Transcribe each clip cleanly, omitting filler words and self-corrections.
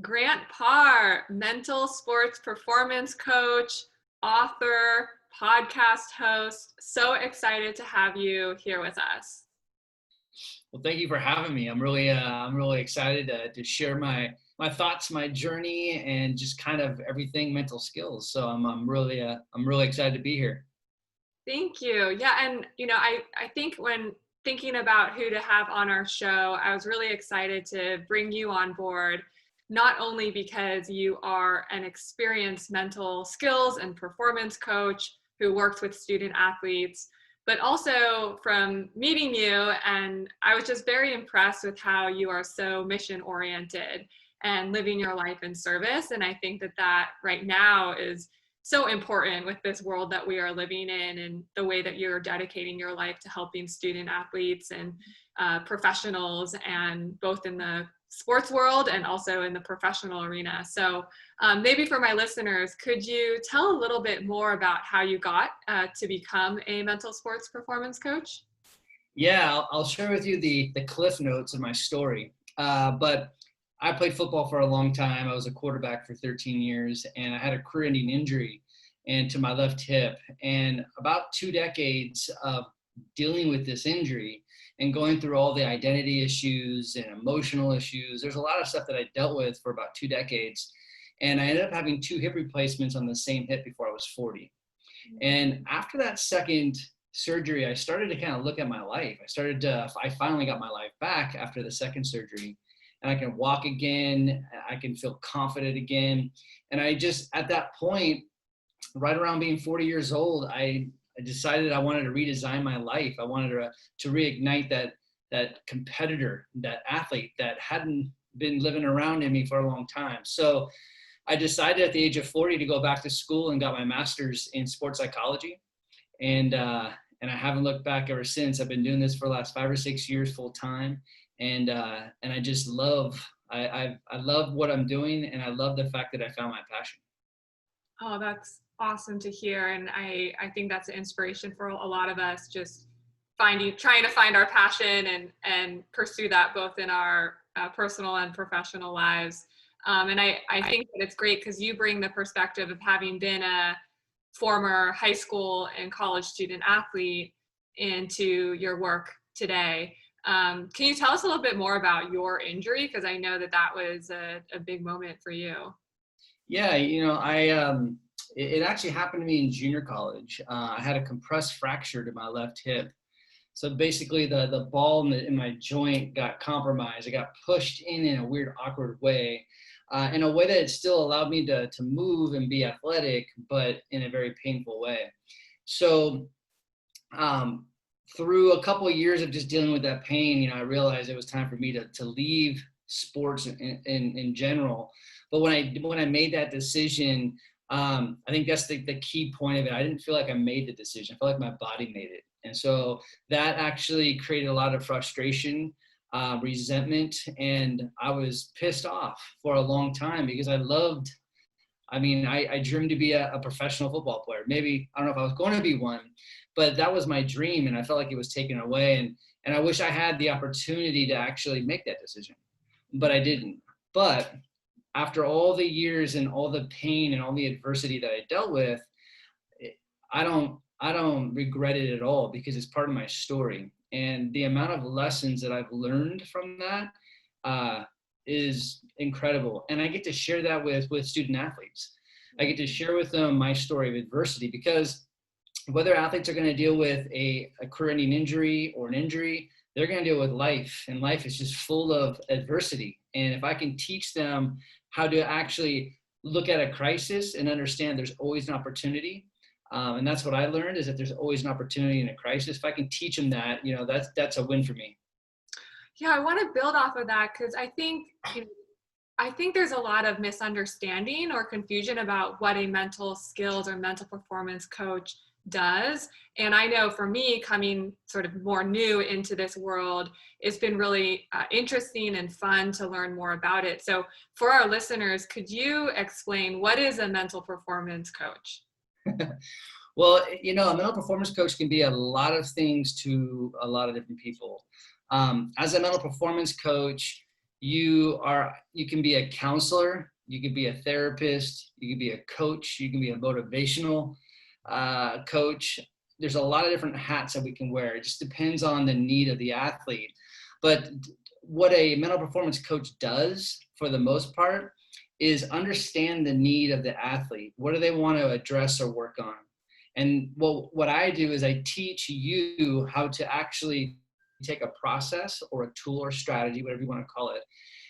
Grant Parr, mental sports performance coach, author, podcast host. So excited to have you here with us. Well, thank you for having me. I'm really excited to share my thoughts, my journey, and just kind of everything mental skills. So I'm really excited to be here. Thank you. Yeah, and I think when thinking about who to have on our show, I was really excited to bring you on board, not only because you are an experienced mental skills and performance coach who works with student athletes, but also from meeting you, and I was just very impressed with how you are so mission oriented and living your life in service. And I think that right now is so important with this world that we are living in, and the way that you're dedicating your life to helping student athletes and professionals, and both in the sports world and also in the professional arena. So maybe for my listeners, could you tell a little bit more about how you got to become a mental sports performance coach? Yeah, I'll share with you the cliff notes of my story. But I played football for a long time. I was a quarterback for 13 years, and I had a career-ending injury to my left hip. And about 2 decades of dealing with this injury and going through all the identity issues and emotional issues, there's a lot of stuff that I dealt with for about 2 decades. And I ended up having 2 hip replacements on the same hip before I was 40. And after that second surgery, I started to kind of look at my life. I finally got my life back after the second surgery, and I can walk again. I can feel confident again. And I just, at that point, right around being 40 years old, I decided I wanted to redesign my life. I wanted to reignite that competitor, that athlete that hadn't been living around in me for a long time. So I decided at the age of 40 to go back to school and got my master's in sports psychology. And I haven't looked back ever since. I've been doing this for the last 5 or 6 years full time. And I just I love what I'm doing, and I love the fact that I found my passion. Oh, that's awesome to hear. And I think that's an inspiration for a lot of us, just trying to find our passion and pursue that both in our personal and professional lives. And I think that it's great because you bring the perspective of having been a former high school and college student athlete into your work today. Can you tell us a little bit more about your injury? Because I know that was a big moment for you. Yeah, it actually happened to me in junior college. I had a compressed fracture to my left hip. So basically the ball in my joint got compromised. It got pushed in a weird, awkward way, in a way that it still allowed me to move and be athletic, but in a very painful way. So through a couple of years of just dealing with that pain, I realized it was time for me to leave sports in general. But when I made that decision, I think that's the key point of it. I didn't feel like I made the decision. I felt like my body made it. And so that actually created a lot of frustration, resentment, and I was pissed off for a long time because I dreamed to be a professional football player. Maybe, I don't know if I was going to be one, but that was my dream, and I felt like it was taken away. And I wish I had the opportunity to actually make that decision, but I didn't. But after all the years and all the pain and all the adversity that I dealt with, I don't regret it at all because it's part of my story. And the amount of lessons that I've learned from that is incredible. And I get to share that with student athletes. I get to share with them my story of adversity, because whether athletes are going to deal with a career-ending injury or an injury, they're going to deal with life. And life is just full of adversity. And if I can teach them how to actually look at a crisis and understand there's always an opportunity, and that's what I learned, is that there's always an opportunity in a crisis. If I can teach them that, that's a win for me. Yeah, I want to build off of that because I think there's a lot of misunderstanding or confusion about what a mental skills or mental performance coach does. And I know for me, coming sort of more new into this world, it's been really interesting and fun to learn more about it. So for our listeners, could you explain what is a mental performance coach? Well, a mental performance coach can be a lot of things to a lot of different people. As a mental performance coach, You can be a counselor, you can be a therapist, you can be a coach, you can be a motivational coach. There's a lot of different hats that we can wear. It just depends on the need of the athlete. But what a mental performance coach does for the most part is understand the need of the athlete. What do they want to address or work on? And what I do is I teach you how to actually take a process or a tool or strategy, whatever you want to call it,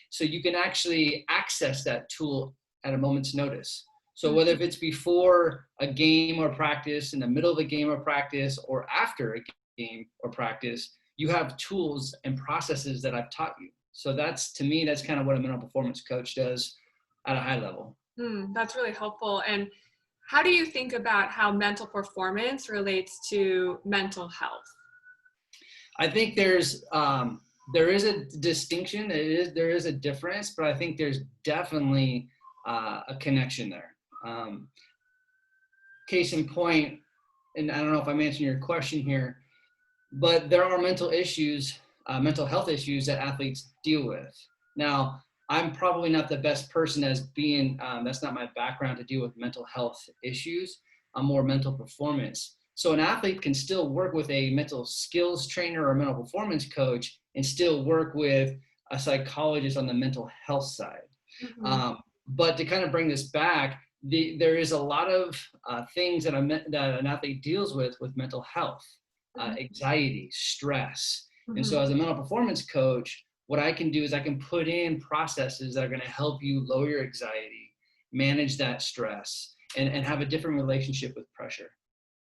so you can actually access that tool at a moment's notice. So whether if it's before a game or practice, in the middle of a game or practice, or after a game or practice, you have tools and processes that I've taught you. So to me, that's kind of what a mental performance coach does at a high level. That's really helpful. And how do you think about how mental performance relates to mental health? I think there is a distinction. There is a difference, but I think there's definitely a connection there. Case in point, and I don't know if I'm answering your question here, but there are mental health issues that athletes deal with. Now, I'm probably not the best person as being, that's not my background to deal with mental health issues. I'm more mental performance. So an athlete can still work with a mental skills trainer or a mental performance coach and still work with a psychologist on the mental health side. But to kind of bring this back, there is a lot of things that an athlete deals with mental health, anxiety, stress. And so as a mental performance coach, what I can do is I can put in processes that are going to help you lower your anxiety, manage that stress, and have a different relationship with pressure.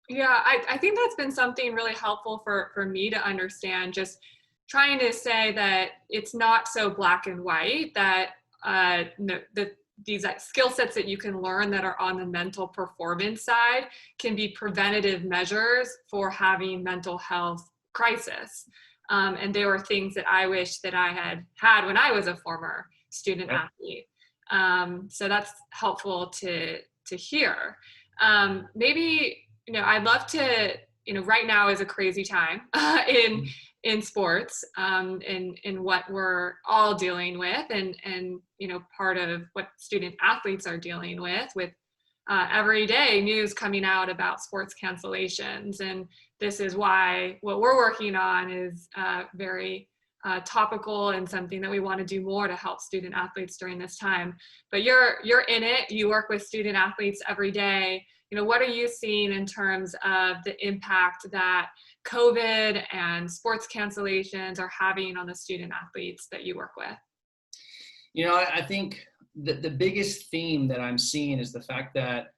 Yeah, I think that's been something really helpful for me to understand, just trying to say that it's not so black and white, that these skill sets that you can learn that are on the mental performance side can be preventative measures for having mental health crisis. And they were things that I wish that I had when I was a former student athlete. So that's helpful to hear. Maybe, I'd love to, right now is a crazy time in sports, in what we're all dealing with, and part of what student athletes are dealing with every day news coming out about sports cancellations. And this is why what we're working on is very topical and something that we want to do more to help student athletes during this time. But you're in it, you work with student athletes every day. What are you seeing in terms of the impact that COVID and sports cancellations are having on the student athletes that you work with? I think the biggest theme that I'm seeing is the fact that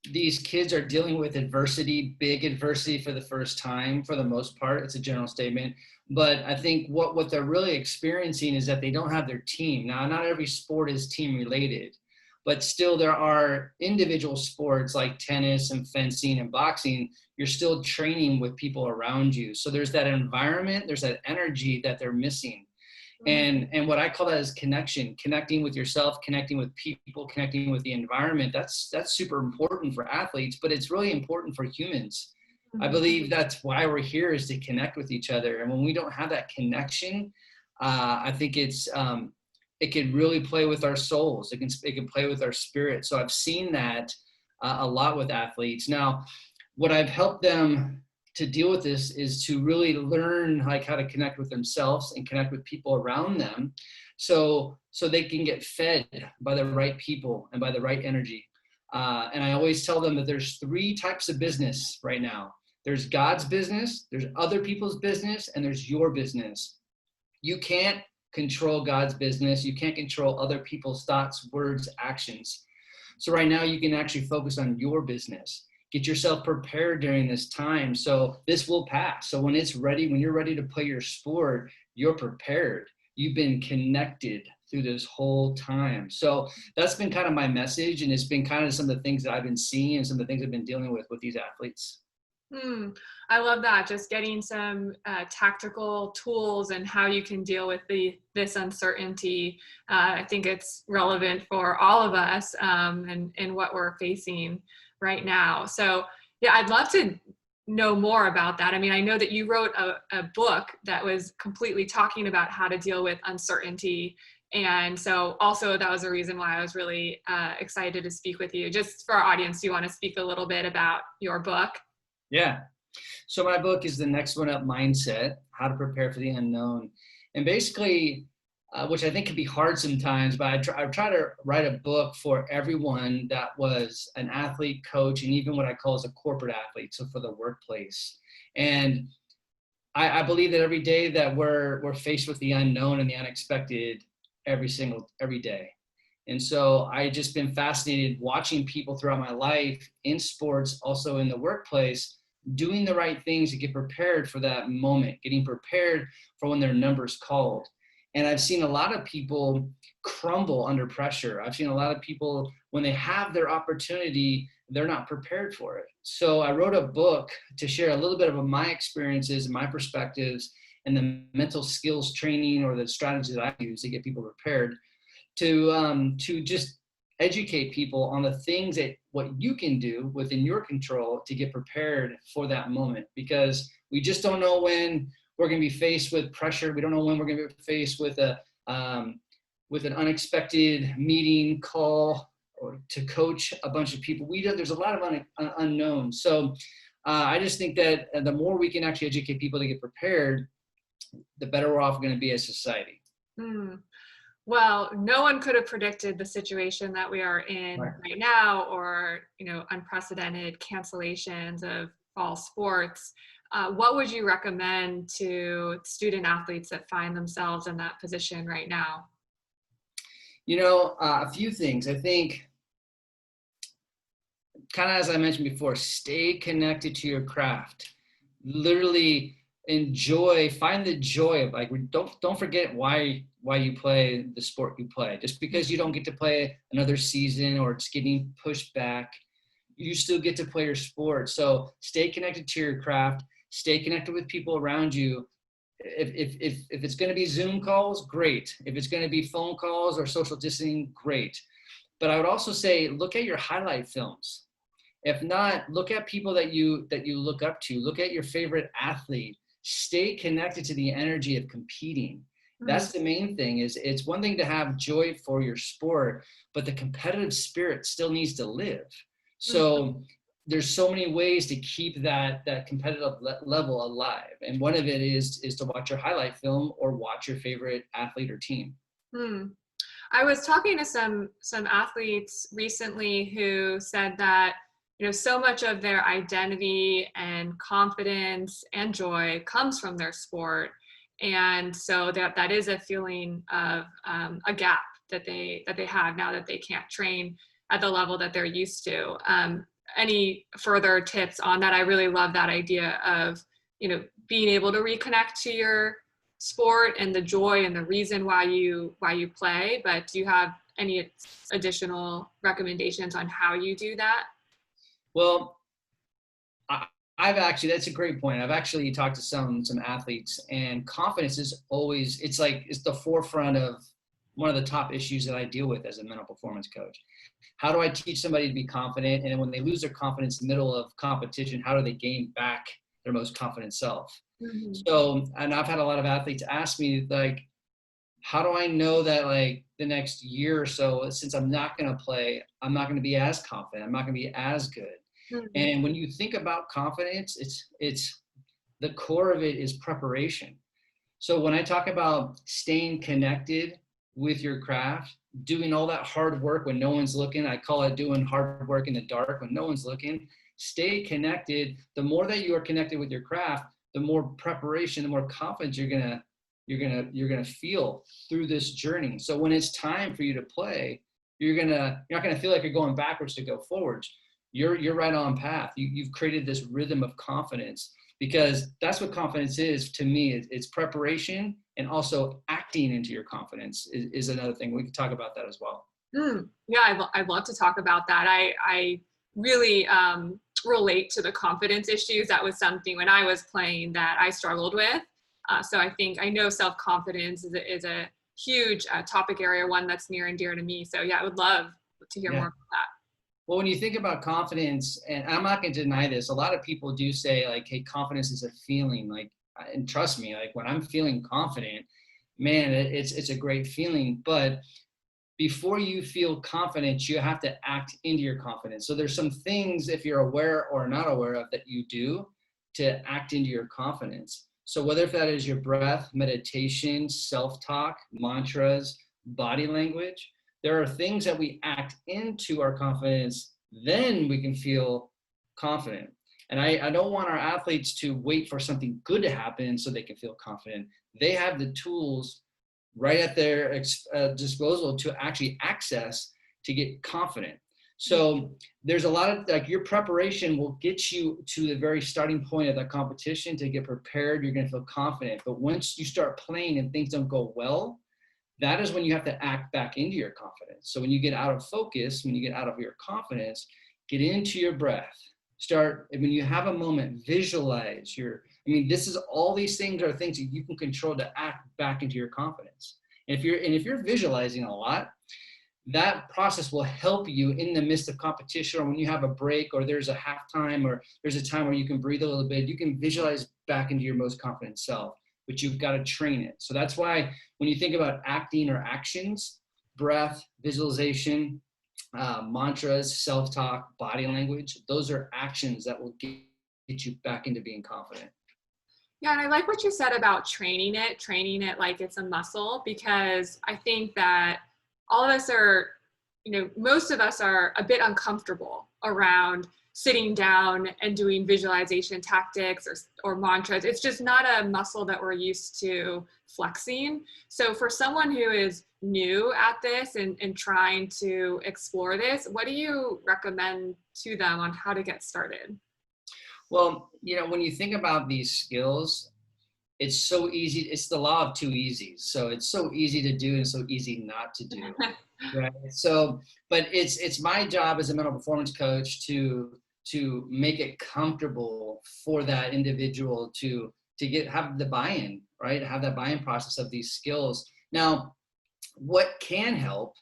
these kids are dealing with adversity, big adversity for the first time, for the most part. It's a general statement. But I think what they're really experiencing is that they don't have their team. Now, not every sport is team related, but still there are individual sports like tennis and fencing and boxing. You're still training with people around you. So there's that environment, there's that energy that they're missing. And what I call that is connecting with yourself, connecting with people, connecting with the environment. That's super important for athletes, but it's really important for humans. I believe that's why we're here, is to connect with each other. And when we don't have that connection, I think it can really play with our souls. It can play with our spirit. So I've seen that a lot with athletes. Now, what I've helped them to deal with this is to really learn how to connect with themselves and connect with people around them, so they can get fed by the right people and by the right energy. And I always tell them that there's 3 types of business right now. There's God's business, there's other people's business, and there's your business. You can't control God's business. You can't control other people's thoughts, words, actions. So right now you can actually focus on your business. Get yourself prepared during this time. So this will pass. So when you're ready to play your sport, you're prepared. You've been connected through this whole time. So that's been kind of my message. And it's been kind of some of the things that I've been seeing and some of the things I've been dealing with these athletes. I love that. Just getting some tactical tools and how you can deal with this uncertainty. I think it's relevant for all of us and what we're facing right now. So yeah, I'd love to know more about that. I mean, I know that you wrote a book that was completely talking about how to deal with uncertainty. And so also that was a reason why I was really excited to speak with you. Just for our audience, do you want to speak a little bit about your book? Yeah. So my book is The Next One Up Mindset, How to Prepare for the Unknown. And basically, which I think can be hard sometimes, but I try to write a book for everyone that was an athlete, coach, and even what I call as a corporate athlete, so for the workplace. And I believe that every day that we're faced with the unknown and the unexpected every day. And so I just been fascinated watching people throughout my life in sports, also in the workplace, doing the right things to get prepared for that moment, getting prepared for when their number's called. And I've seen a lot of people crumble under pressure. I've seen a lot of people, when they have their opportunity, they're not prepared for it. So I wrote a book to share a little bit of my experiences, my perspectives, and the mental skills training or the strategies that I use to get people prepared to just educate people on the things that what you can do within your control to get prepared for that moment, because we just don't know when we're going to be faced with pressure. We don't know when we're going to be faced with with an unexpected meeting call or to coach a bunch of people. There's a lot of unknowns. So I just think that the more we can actually educate people to get prepared, the better we're off going to be as society. Well, no one could have predicted the situation that we are in right now, or, unprecedented cancellations of fall sports. What would you recommend to student athletes that find themselves in that position right now? A few things. I think, kind of as I mentioned before, stay connected to your craft. Literally find the joy of don't forget why you play the sport you play. Just because you don't get to play another season or it's getting pushed back, you still get to play your sport. So stay connected to your craft, stay connected with people around you. If it's going to be Zoom calls, great. If it's going to be phone calls or social distancing, great. But I would also say, look at your highlight films. If not, look at people that you look up to. Look at your favorite athlete. Stay connected to the energy of competing. That's the main thing. It's one thing to have joy for your sport, but the competitive spirit still needs to live. So there's so many ways to keep that competitive level alive. And one of it is to watch your highlight film or watch your favorite athlete or team. I was talking to some athletes recently who said that, so much of their identity and confidence and joy comes from their sport. And so that is a feeling of a gap that they have now that they can't train at the level that they're used to. Any further tips on that? I really love that idea of, being able to reconnect to your sport and the joy and the reason why you play. But do you have any additional recommendations on how you do that? Well, that's a great point. I've actually talked to some athletes, and confidence is always, it's the forefront of one of the top issues that I deal with as a mental performance coach. How do I teach somebody to be confident? And when they lose their confidence in the middle of competition, how do they gain back their most confident self? So, and I've had a lot of athletes ask me, how do I know that the next year or so, since I'm not going to play, I'm not going to be as confident, I'm not going to be as good. And when you think about confidence, it's the core of it is preparation. So when I talk about staying connected with your craft, doing all that hard work when no one's looking, I call it doing hard work in the dark when no one's looking. Stay connected. The more that you are connected with your craft, the more preparation, the more confidence you're gonna feel through this journey. So when it's time for you to play, you're not gonna feel like you're going backwards to go forwards. You're right on path. You've created this rhythm of confidence, because that's what confidence is to me. It's preparation, and also acting into your confidence is another thing. We can talk about that as well. Yeah, I'd love to talk about that. I really relate to the confidence issues. That was something when I was playing that I struggled with. So I know self-confidence is a huge topic area, one that's near and dear to me. So yeah, I would love to hear more about that. Well, when you think about confidence, and I'm not going to deny this, a lot of people do say like, hey, confidence is a feeling. Like, and trust me, like when I'm feeling confident, man, it's a great feeling. But before you feel confident, you have to act into your confidence. So there's some things, if you're aware or not aware of, that you do to act into your confidence. So whether if that is your breath, meditation, self-talk, mantras, body language, there are things that we act into our confidence, then we can feel confident. And I don't want our athletes to wait for something good to happen so they can feel confident. They have the tools right at their disposal to actually access to get confident. So there's a lot of, like, your preparation will get you to the very starting point of that competition to get prepared. You're going to feel confident. But once you start playing and things don't go well, that is when you have to act back into your confidence. So when you get out of focus, when you get out of your confidence, get into your breath. Start, when you have a moment, visualize this is, all these things are things that you can control to act back into your confidence. And if you're visualizing a lot, that process will help you in the midst of competition, or when you have a break, or there's a halftime, or there's a time where you can breathe a little bit. You can visualize back into your most confident self, but you've got to train it. So that's why when you think about acting or actions, breath, visualization, mantras, self-talk, body language, those are actions that will get you back into being confident. Yeah, and I like what you said about training it like it's a muscle, because I think that all of us are, most of us are a bit uncomfortable around sitting down and doing visualization tactics or mantras. It's just not a muscle that we're used to flexing. So for someone who is new at this and trying to explore this, what do you recommend to them on how to get started? Well, when you think about these skills, it's so easy. It's the law of two easies. So it's so easy to do and so easy not to do. Right. So, but it's my job as a mental performance coach to make it comfortable for that individual to have the buy-in, right? Have that buy-in process of these skills. Now, what can help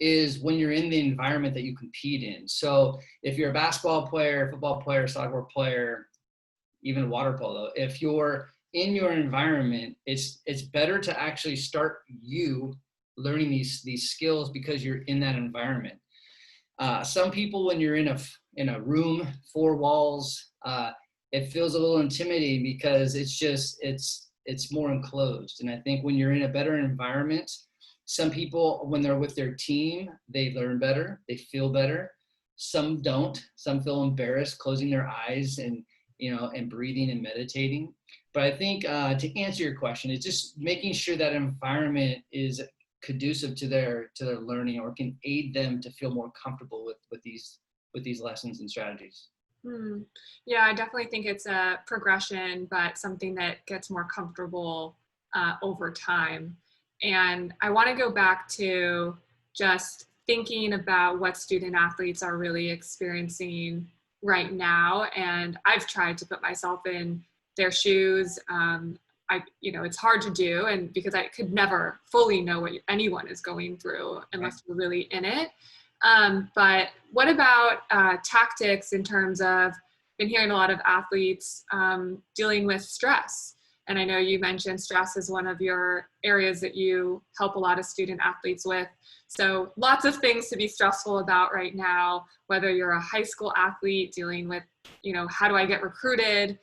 is when you're in the environment that you compete in. So if you're a basketball player, football player, soccer player, even water polo, if you're in your environment, it's better to actually start you learning these skills because you're in that environment. Some people, when you're in a room, four walls, it feels a little intimidating because it's more enclosed. And I think when you're in a better environment, some people, when they're with their team, they learn better, they feel better. Some don't. Some feel embarrassed closing their eyes and breathing and meditating. But I think to answer your question, it's just making sure that environment is conducive to their learning, or can aid them to feel more comfortable with these lessons and strategies. Yeah, I definitely think it's a progression, but something that gets more comfortable over time. And I want to go back to just thinking about what student athletes are really experiencing right now. And I've tried to put myself in their shoes. It's hard to do, and because I could never fully know what anyone is going through unless you're really in it. But what about tactics in terms of, been hearing a lot of athletes dealing with stress. And I know you mentioned stress is one of your areas that you help a lot of student athletes with. So lots of things to be stressful about right now, whether you're a high school athlete dealing with, how do I get recruited?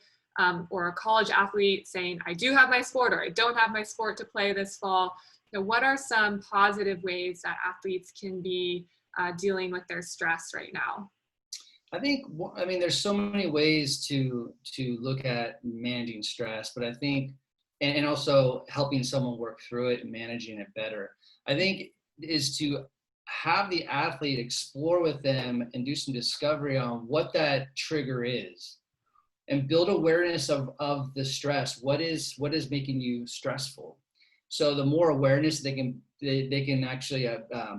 Or a college athlete saying, I do have my sport or I don't have my sport to play this fall. So what are some positive ways that athletes can be dealing with their stress right now? I mean, there's so many ways to look at managing stress, but I think, and also helping someone work through it and managing it better, I think is to have the athlete explore with them and do some discovery on what that trigger is, and build awareness of the stress. What is making you stressful? So the more awareness they can actually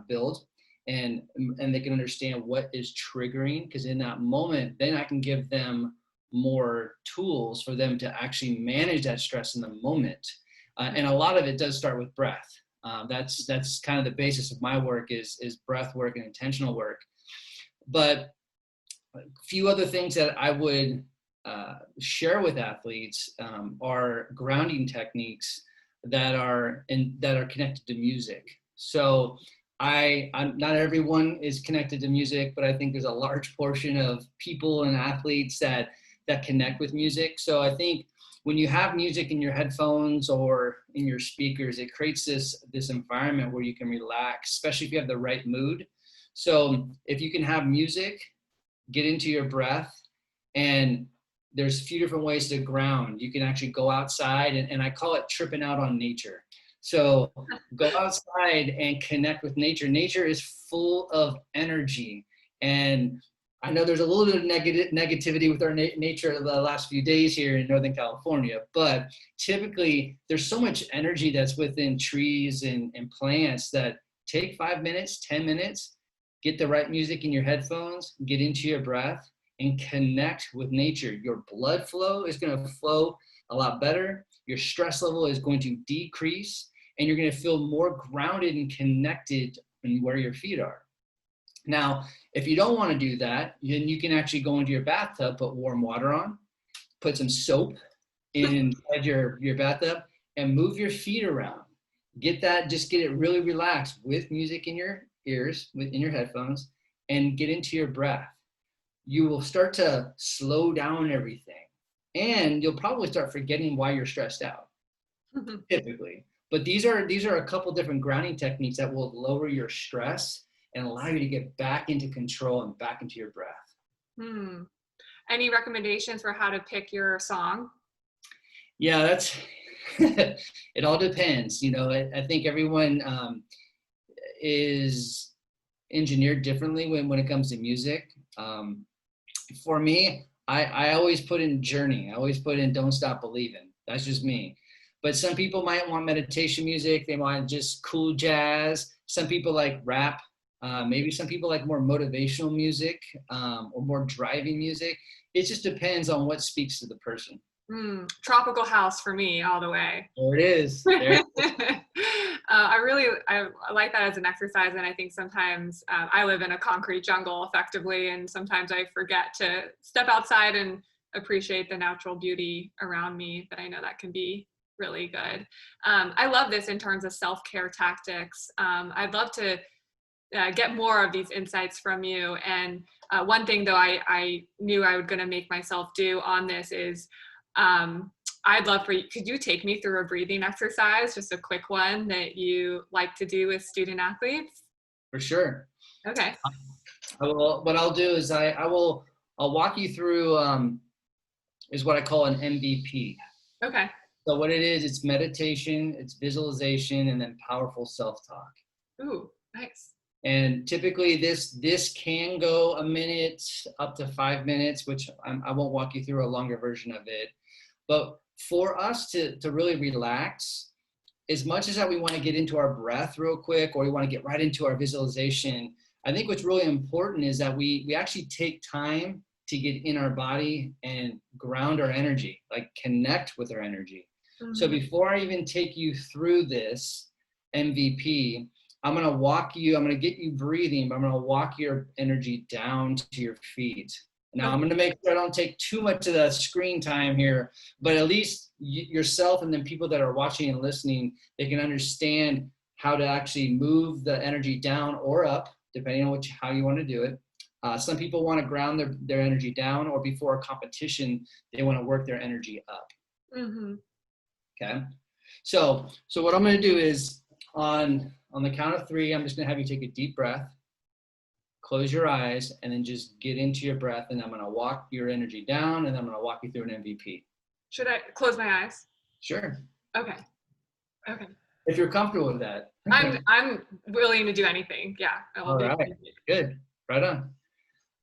build, and they can understand what is triggering, because in that moment, then I can give them more tools for them to actually manage that stress in the moment. And a lot of it does start with breath. That's kind of the basis of my work is breath work and intentional work. But a few other things that I would share with athletes are grounding techniques that are connected to music. So I'm not everyone is connected to music, but I think there's a large portion of people and athletes that connect with music. So I think when you have music in your headphones or in your speakers, it creates this environment where you can relax, especially if you have the right mood. So if you can have music, get into your breath, and there's a few different ways to ground. You can actually go outside, and I call it tripping out on nature. So go outside and connect with nature. Nature is full of energy. And I know there's a little bit of negativity with our nature the last few days here in Northern California, but typically there's so much energy that's within trees and plants that take 5 minutes, 10 minutes, get the right music in your headphones, get into your breath, and connect with nature. Your blood flow is going to flow a lot better. Your stress level is going to decrease, and you're going to feel more grounded and connected in where your feet are. Now, if you don't want to do that, then you can actually go into your bathtub, put warm water on, put some soap inside your bathtub, and move your feet around. Just get it really relaxed with music in your ears, in your headphones, and get into your breath. You will start to slow down everything, and you'll probably start forgetting why you're stressed out, typically. But these are a couple different grounding techniques that will lower your stress and allow you to get back into control and back into your breath. Any recommendations for how to pick your song? Yeah, that's it all depends. I think everyone is engineered differently when it comes to music. For me, I always put in Journey. I always put in Don't Stop Believing. That's just me. But some people might want meditation music. They want just cool jazz. Some people like rap. Maybe some people like more motivational music or more driving music. It just depends on what speaks to the person. Tropical house for me all the way. There it is. I like that as an exercise, and I think sometimes I live in a concrete jungle effectively, and sometimes I forget to step outside and appreciate the natural beauty around me, but I know that can be really good. I love this in terms of self-care tactics. I'd love to get more of these insights from you. And one thing though I knew I was going to make myself do on this is I'd love for you, could you take me through a breathing exercise, just a quick one that you like to do with student athletes? For sure. Okay. What I'll do is I'll walk you through is what I call an MVP. Okay. So what it is, it's meditation, it's visualization, and then powerful self-talk. Ooh, nice. And typically this can go a minute up to 5 minutes, which I won't walk you through a longer version of it. But for us to really relax, as much as that we want to get into our breath real quick, or we want to get right into our visualization, I think what's really important is that we actually take time to get in our body and ground our energy, like connect with our energy. Mm-hmm. So before I even take you through this MVP, I'm going to get you breathing, but I'm going to walk your energy down to your feet. Now, I'm going to make sure I don't take too much of the screen time here, but at least yourself and then people that are watching and listening, they can understand how to actually move the energy down or up, depending on how you want to do it. Some people want to ground their energy down, or before a competition, they want to work their energy up. Mm-hmm. Okay. So what I'm going to do is on the count of 3, I'm just going to have you take a deep breath, close your eyes, and then just get into your breath. And I'm going to walk your energy down, and I'm going to walk you through an MVP. Should I close my eyes? Sure. Okay. If you're comfortable with that. I'm willing to do anything. Yeah. All right. Good. Right on.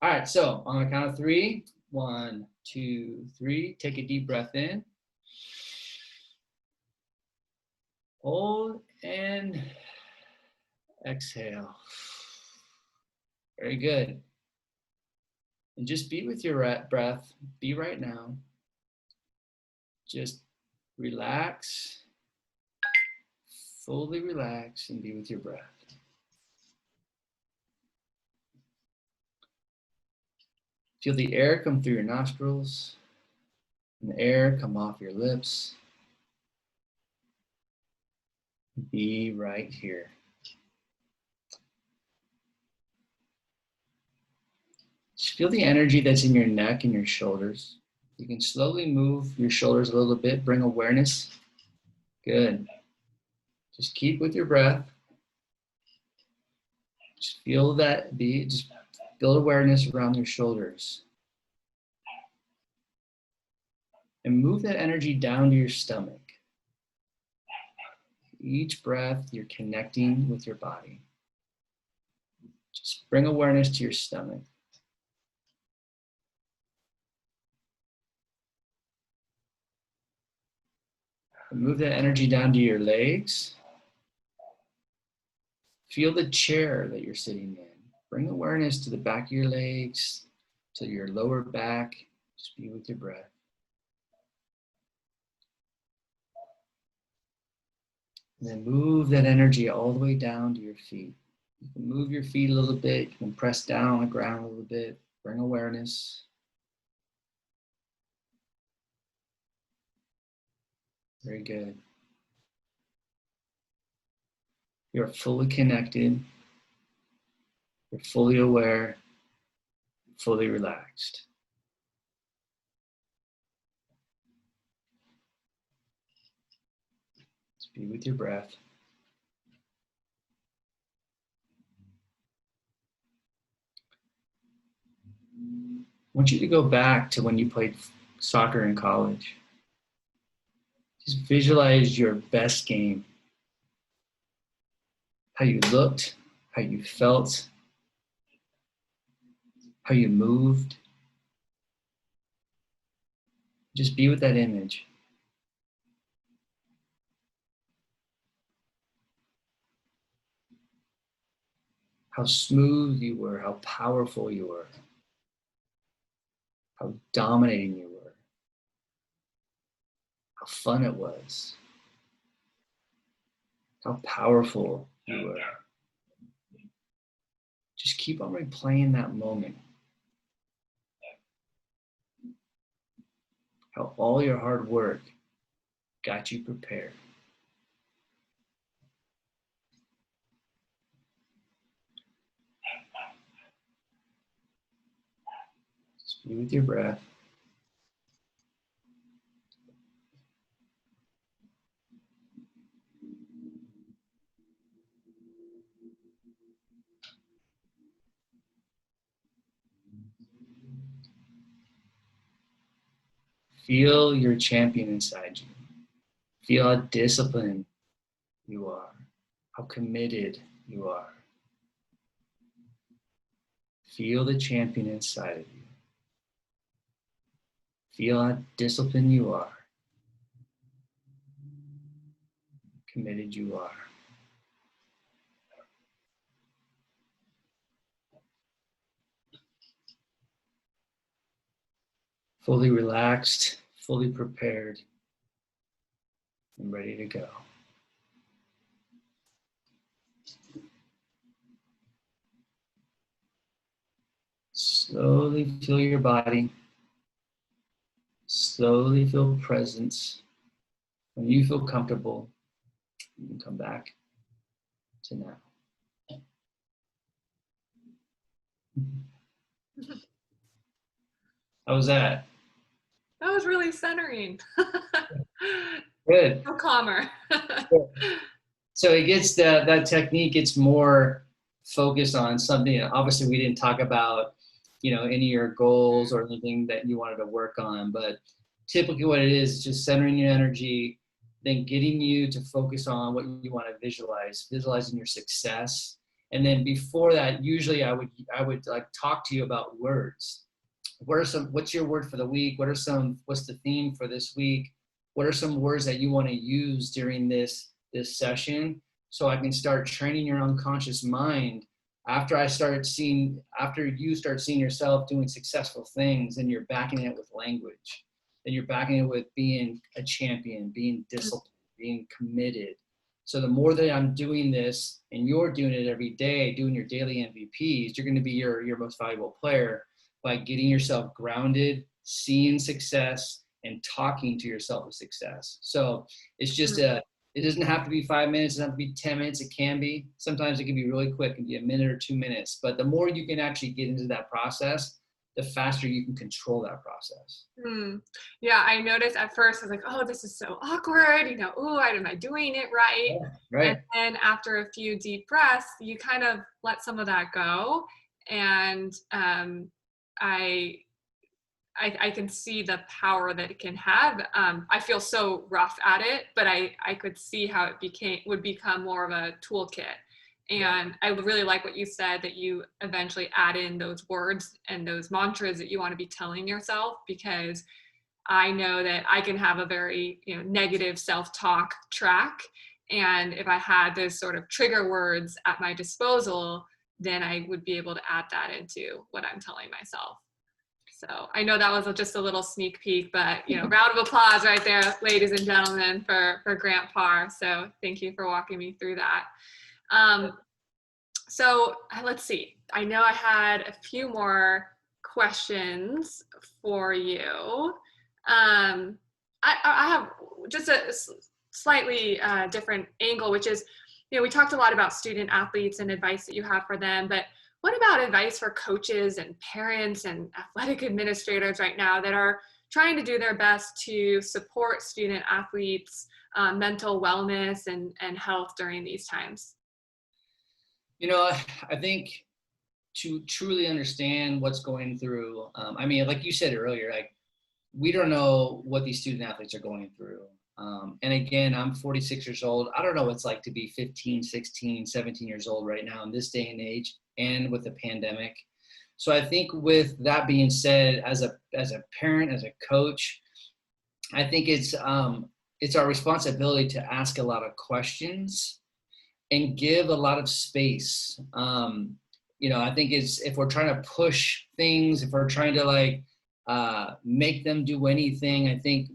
All right. So on the count of 3, 1, 2, 3, take a deep breath in. Hold and exhale. Very good. And just be with your breath. Be right now. Just relax. Fully relax and be with your breath. Feel the air come through your nostrils and the air come off your lips. Be right here. Just feel the energy that's in your neck and your shoulders. You can slowly move your shoulders a little bit, bring awareness. Good. Just keep with your breath. Just feel that beat, just feel awareness around your shoulders. And move that energy down to your stomach. Each breath, you're connecting with your body. Just bring awareness to your stomach. And move that energy down to your legs. Feel the chair that you're sitting in. Bring awareness to the back of your legs, to your lower back. Just be with your breath. And then move that energy all the way down to your feet. You can move your feet a little bit. You can press down on the ground a little bit. Bring awareness. Very good. You're fully connected. You're fully aware, fully relaxed. Just be with your breath. I want you to go back to when you played soccer in college. Just visualize your best game. How you looked, how you felt, how you moved. Just be with that image. How smooth you were, how powerful you were, how dominating you were, how fun it was, how powerful you were. Just keep on replaying that moment. How all your hard work got you prepared. Just be with your breath. Feel your champion inside you. Feel how disciplined you are, how committed you are. Feel the champion inside of you. Feel how disciplined you are, committed you are. Fully relaxed, fully prepared, and ready to go. Slowly feel your body. Slowly feel presence. When you feel comfortable, you can come back to now. How was that? That was really centering. Good. Feel calmer. So it gets that technique gets more focused on something. Obviously, we didn't talk about, any of your goals or anything that you wanted to work on, but typically what it is just centering your energy, then getting you to focus on what you want to visualize, visualizing your success. And then before that, usually I would like talk to you about words. What's your word for the week? What's the theme for this week? What are some words that you want to use during this session, so I can start training your unconscious mind after you start seeing yourself doing successful things, and you're backing it with language, and you're backing it with being a champion, being disciplined, being committed. So the more that I'm doing this and you're doing it every day, doing your daily MVPs, you're going to be your most valuable player. by getting yourself grounded, seeing success, and talking to yourself of success. So it's just it doesn't have to be 5 minutes, it doesn't have to be 10 minutes, it can be. Sometimes it can be really quick, it can be a minute or 2 minutes. But the more you can actually get into that process, the faster you can control that process. Yeah, I noticed at first, I was like, oh, this is so awkward. Oh, am I doing it right? Yeah, right. And then after a few deep breaths, you kind of let some of that go. And I can see the power that it can have. I feel so rough at it, but I could see how it would become more of a toolkit. And I really like what you said, that you eventually add in those words and those mantras that you want to be telling yourself, because I know that I can have a very negative self-talk track. And if I had those sort of trigger words at my disposal, then I would be able to add that into what I'm telling myself. So I know that was just a little sneak peek, but round of applause right there, ladies and gentlemen, for Grant Parr. So thank you for walking me through that. So let's see. I know I had a few more questions for you. I have just a slightly different angle, which is, we talked a lot about student athletes and advice that you have for them, but what about advice for coaches and parents and athletic administrators right now that are trying to do their best to support student athletes' mental wellness and health during these times? I think to truly understand what's going through, like you said earlier, like we don't know what these student athletes are going through. And again, I'm 46 years old. I don't know what it's like to be 15, 16, 17 years old right now in this day and age, and with the pandemic. So I think with that being said, as a parent, as a coach, I think it's our responsibility to ask a lot of questions and give a lot of space. I think if we're trying to push things, if we're trying to make them do anything, I think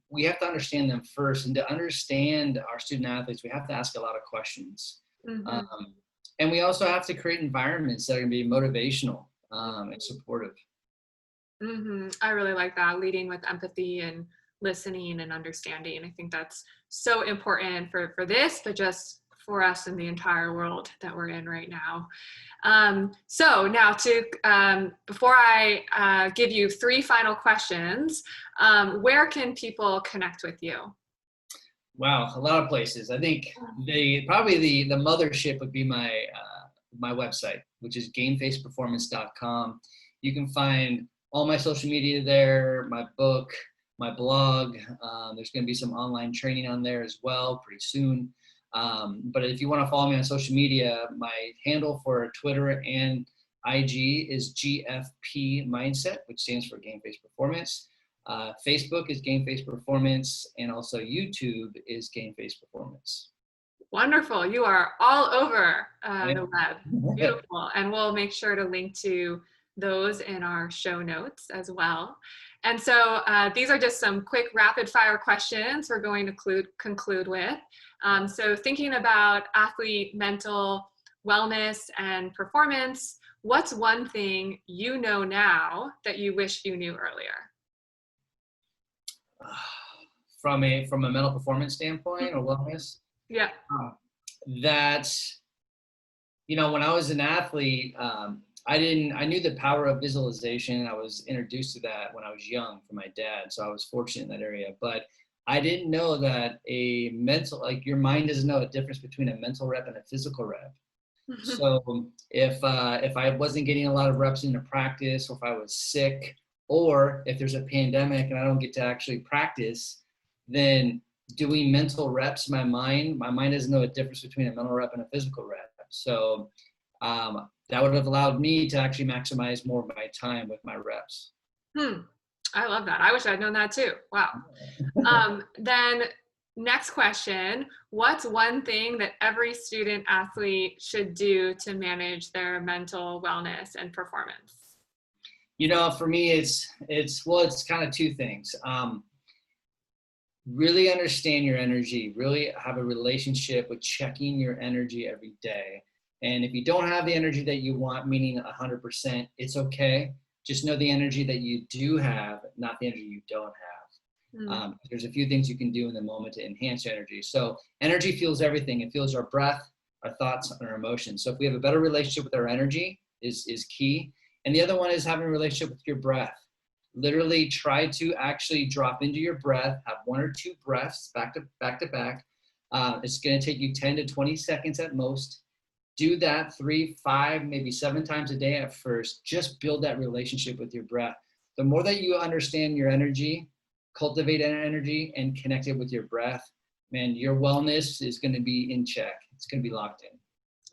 we have to understand them first. And to understand our student athletes, we have to ask a lot of questions. And we also have to create environments that are going to be motivational and supportive. I really like that, leading with empathy and listening and understanding. I think that's so important for this, but just for us in the entire world that we're in right now. So now before I give you 3 final questions, where can people connect with you? Wow, a lot of places. I think probably the mothership would be my website, which is gamefaceperformance.com. You can find all my social media there, my book, my blog. There's going to be some online training on there as well pretty soon. But if you want to follow me on social media, my handle for Twitter and IG is GFP Mindset, which stands for Game Face Performance. Facebook is Game Face Performance, and also YouTube is Game Face Performance. Wonderful. You are all over the web. Beautiful. And we'll make sure to link to those in our show notes as well. And so these are just some quick rapid fire questions we're going to conclude with. So thinking about athlete mental wellness and performance, what's one thing you know now that you wish you knew earlier? From a mental performance standpoint or wellness? Yeah. That's, when I was an athlete, I knew the power of visualization. I was introduced to that when I was young from my dad. So I was fortunate in that area, but I didn't know that your mind doesn't know a difference between a mental rep and a physical rep. So if I wasn't getting a lot of reps into practice, or if I was sick, or if there's a pandemic and I don't get to actually practice, then doing mental reps, my mind doesn't know a difference between a mental rep and a physical rep. So that would have allowed me to actually maximize more of my time with my reps. I love that. I wish I'd known that too. Wow. Then next question, what's one thing that every student athlete should do to manage their mental wellness and performance? For me, it's kind of 2 things. Really understand your energy, really have a relationship with checking your energy every day. And if you don't have the energy that you want, meaning 100%, it's okay. Just know the energy that you do have, not the energy you don't have. There's a few things you can do in the moment to enhance your energy. So energy fuels everything. It fuels our breath, our thoughts, and our emotions. So if we have a better relationship with our energy is key. And the other one is having a relationship with your breath. Literally try to actually drop into your breath, have 1 or 2 breaths back to back. It's going to take you 10 to 20 seconds at most. Do that 3, 5, maybe 7 times a day at first. Just build that relationship with your breath. The more that you understand your energy, cultivate an energy, and connect it with your breath, man, your wellness is going to be in check. It's going to be locked in.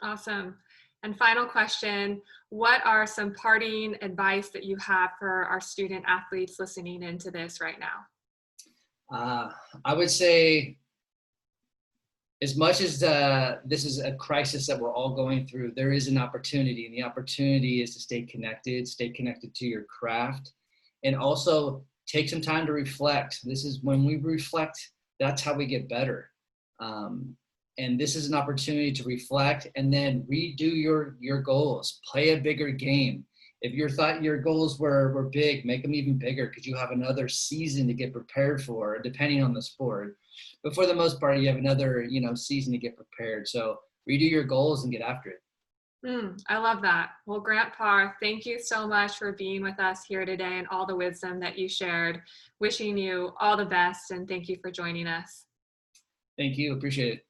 Awesome. And final question, what are some parting advice that you have for our student athletes listening into this right now? I would say, as much as this is a crisis that we're all going through, there is an opportunity, and the opportunity is to stay connected to your craft, and also take some time to reflect. This is when we reflect, that's how we get better. And this is an opportunity to reflect and then redo your goals, play a bigger game. If you thought your goals were big, make them even bigger, because you have another season to get prepared for, depending on the sport. But for the most part, you have another, season to get prepared. So redo your goals and get after it. I love that. Well, Grant Parr, thank you so much for being with us here today and all the wisdom that you shared. Wishing you all the best, and thank you for joining us. Thank you. Appreciate it.